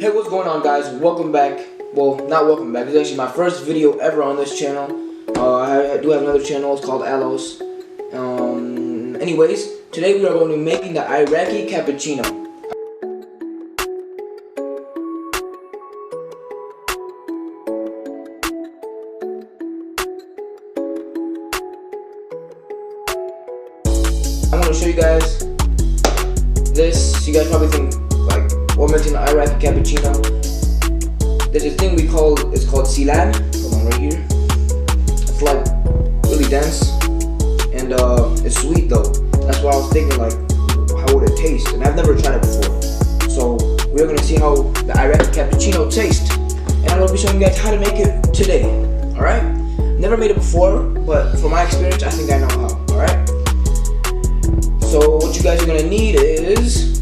Hey, what's going on, guys? Welcome back. Well, not welcome back. This is actually my first video ever on this channel. I do have another channel. It's called Alos. Anyways, today we are going to be making the Iraqi Cappuccino. I'm going to show you guys this. You guys probably think, like, what makes an Iraqi Cappuccino? There's a thing it's called Silan. Hold on, right here. It's like really dense, and it's sweet though. That's why I was thinking, like, how would it taste? And I've never tried it before. So we're gonna see how the Iraqi Cappuccino tastes, and I'm gonna be showing you guys how to make it today. All right? Never made it before, but from my experience, I think I know how. All right? So what you guys are gonna need is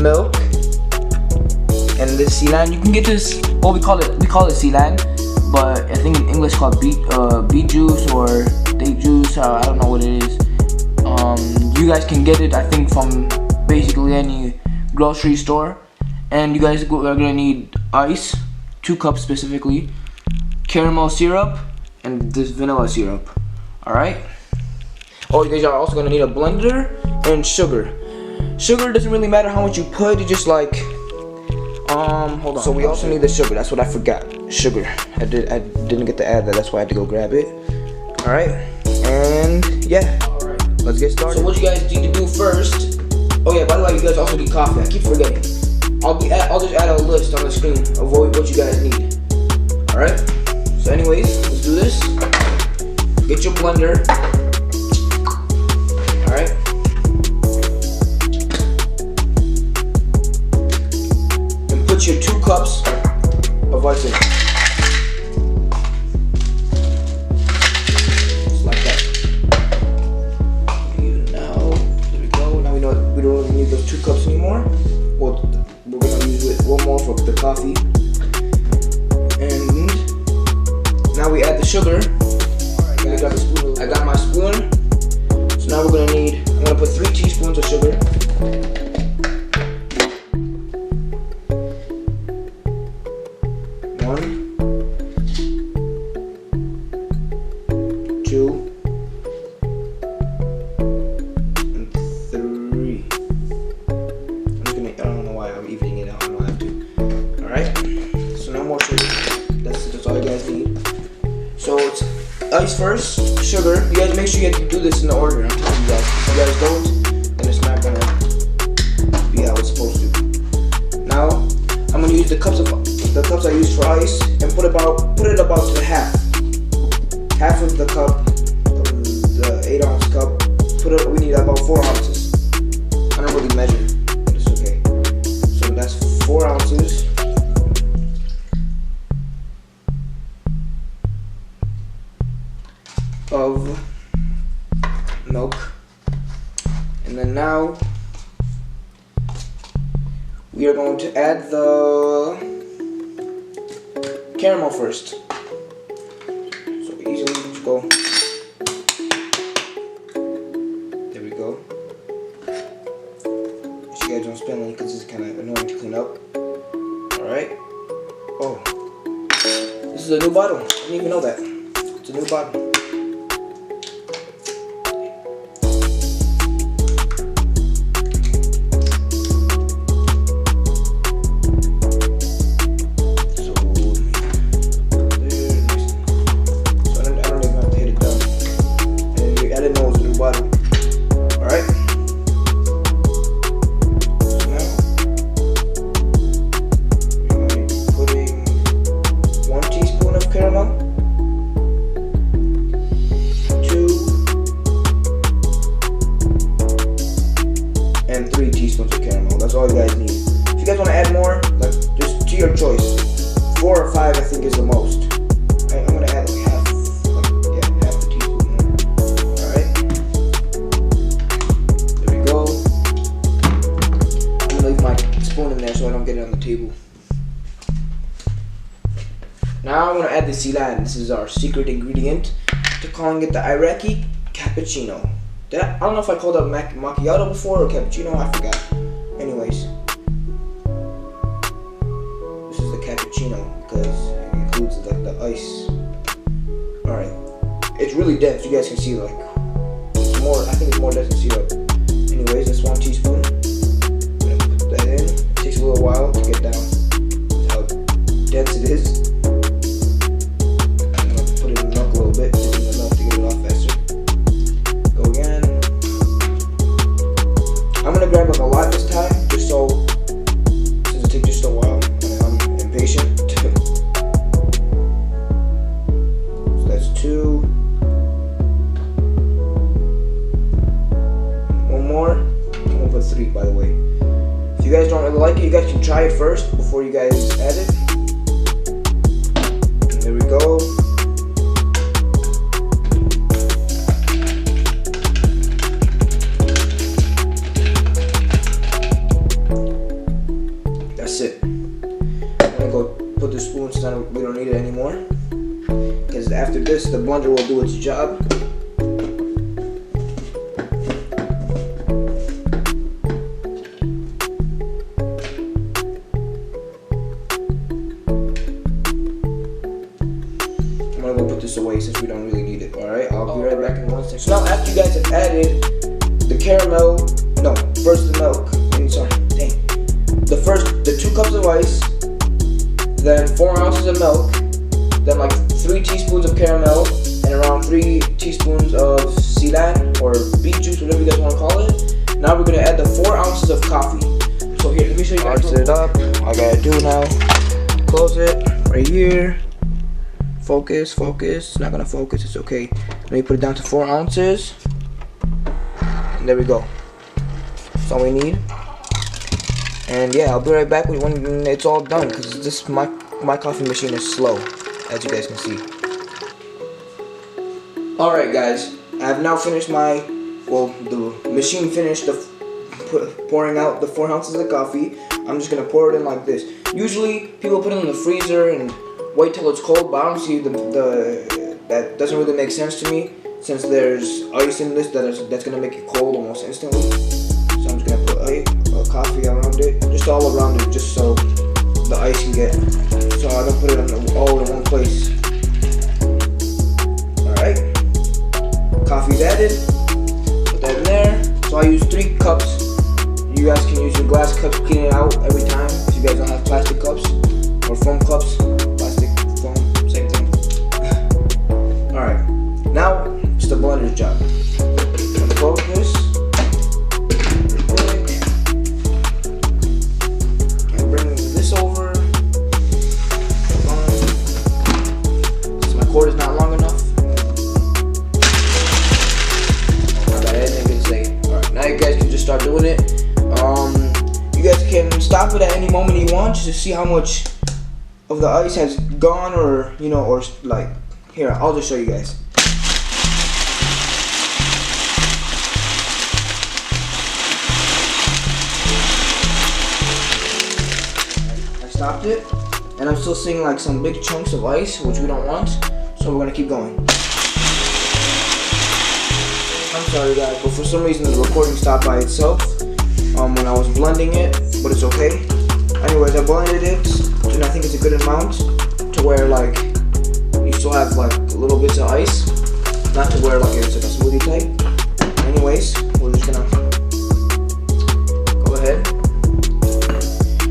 milk and this Silan. You can get this. Well, we call it Silan, but I think in English called beet juice or date juice. I don't know what it is. You guys can get it, I think, from basically any grocery store. And you guys are gonna need ice, 2 cups specifically, caramel syrup, and this vanilla syrup. All right. Oh, you guys are also gonna need a blender and sugar. Sugar doesn't really matter how much you put. You just like hold on. So we also need the sugar. That's what I forgot. Sugar. I didn't get to add that. That's why I had to go grab it. All right. And yeah. All right. Let's get started. So what you guys need to do first? Oh yeah. By the way, you guys also need coffee. I keep forgetting. I'll just add a list on the screen of what you guys need. All right. So anyways, let's do this. Get your blender. All right. Put your 2 cups of ice in. Just like that. Now, there we go. Now we know we don't really need those 2 cups anymore. Well, we're gonna use one more for the coffee. And now we add the sugar. Alright, I got my spoon. So now I'm gonna put 3 teaspoons of sugar. 1, 2, and 3. I don't know why I'm evening it out. I don't have to. Alright. So no more sugar. That's all you guys need. So it's ice first, sugar. You guys make sure you do this in the order. I'm telling you guys. If you guys don't, then it's not gonna be how it's supposed to. Now I'm gonna use the cups I used for ice and put it about to half of the cup, the 8-ounce cup. We need about 4 ounces. I don't really measure, but it's okay. So that's 4 ounces. Of milk. And then now we are going to add the caramel first. So easily just go. There we go. You guys don't spill any because it's kind of annoying to clean up. Alright. Oh. This is a new bottle. I didn't even know that. It's a new bottle. And 3 teaspoons of caramel. That's all you guys need. If you guys want to add more, like, just to your choice. 4 or 5 I think is the most. I'm gonna add like half a teaspoon more. Alright. There we go. I'm gonna leave my spoon in there so I don't get it on the table. Now I'm gonna add the Silan. This is our secret ingredient to calling it the Iraqi Cappuccino. I don't know if I called it macchiato before or cappuccino, I forgot. Anyways, really dense. You guys can see like it's more. I think it's more dense than syrup. Anyways, that's 1 teaspoon. I'm gonna put that in. It takes a little while to get down how dense it is. I'm gonna put it in the milk a little bit, just enough to get it off faster. Go again. I'm gonna grab like a lot this time, just so since it takes just a while and I'm impatient. So that's 2. One more. I'm gonna put 3, by the way. If you guys don't really like it, you guys can try it first before you guys add it. And there we go. That's it. I'm gonna go put the spoon since we don't need it anymore. Because after this, the blender will do its job. I'm gonna go put this away since we don't really need it. Alright, I'll be right back in 1 second. So now after you guys have added the caramel, no, first the milk, the 2 cups of ice, then 4 ounces of milk, then like 3 teaspoons of caramel, and around 3 teaspoons of Ceylon or beet juice, whatever you guys want to call it. Now we're gonna add the 4 ounces of coffee. So here, let me show you guys. Set it up. All I gotta do now, close it right here. Focus, focus. It's not gonna focus. It's okay. Let me put it down to 4 ounces, and there we go. That's all we need. And yeah, I'll be right back when it's all done, because this my coffee machine is slow, as you guys can see. Alright guys, I have now finished the machine finished pouring out the 4 ounces of coffee. I'm just gonna pour it in like this. Usually people put it in the freezer and wait till it's cold, but I don't see that doesn't really make sense to me, since there's ice in this that's gonna make it cold almost instantly. So I'm just gonna put coffee around it, just all around it, just so the ice can get, so I don't put it all in one place. Alright, coffee's added, put that in there. So I use 3 cups. You guys can use your glass cups, clean it out every time if you guys don't have plastic cups or foam cups. Plastic, foam, same thing. Alright, now it's the blender's job. I'm gonna close this. Cord is not long enough. Alright, now you guys can just start doing it. You guys can stop it at any moment you want, just to see how much of the ice has gone, or or like here. I'll just show you guys. I stopped it, and I'm still seeing like some big chunks of ice, which we don't want. So we're gonna keep going. I'm sorry guys, but for some reason the recording stopped by itself when I was blending it, but it's okay. Anyways, I blended it, and I think it's a good amount to where like you still have like little bits of ice, not to where like it's like a smoothie type. Anyways, we're just gonna go ahead.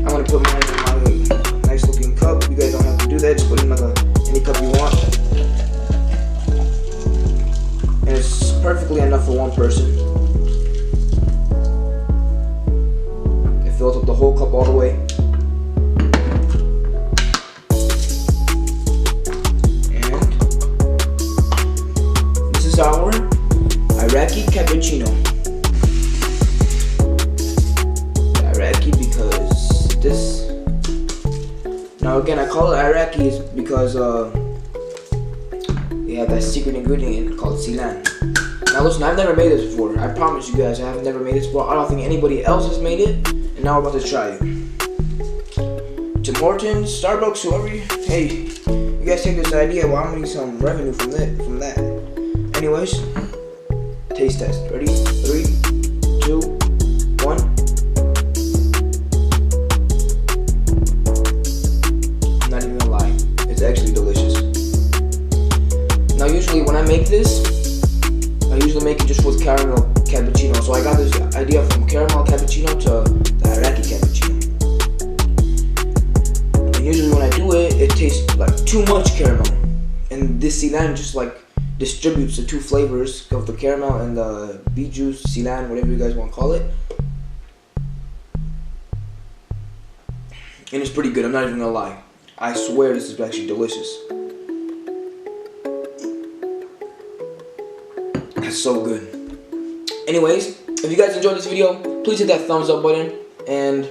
I'm gonna put mine in my nice looking cup. You guys don't have to do that, just put it in like any cup you want. And it's perfectly enough for one person. It fills up the whole cup all the way. And this is our Iraqi Cappuccino. Iraqi because this. Now again, I call it Iraqi is because they have that secret ingredient in it called Ceylon. Now listen, I've never made this before. I promise you guys, I have never made this before. I don't think anybody else has made it, and now we're about to try it. Tim Hortons, Starbucks, whoever hey, you guys take this idea, well, I'm gonna need some revenue from that. Anyways, taste test. Ready? 3, 2, 1. I'm not even gonna lie, it's actually delicious. Now usually when I make this, idea from caramel cappuccino to the Iraqi cappuccino. And usually when I do it, it tastes like too much caramel. And this sea lime just like distributes the two flavors of the caramel and the beet juice, sea lime, whatever you guys want to call it. And it's pretty good, I'm not even gonna lie. I swear this is actually delicious. That's so good. Anyways, if you guys enjoyed this video, please hit that thumbs up button. And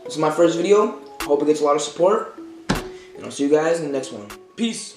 this is my first video. I hope it gets a lot of support. And I'll see you guys in the next one. Peace.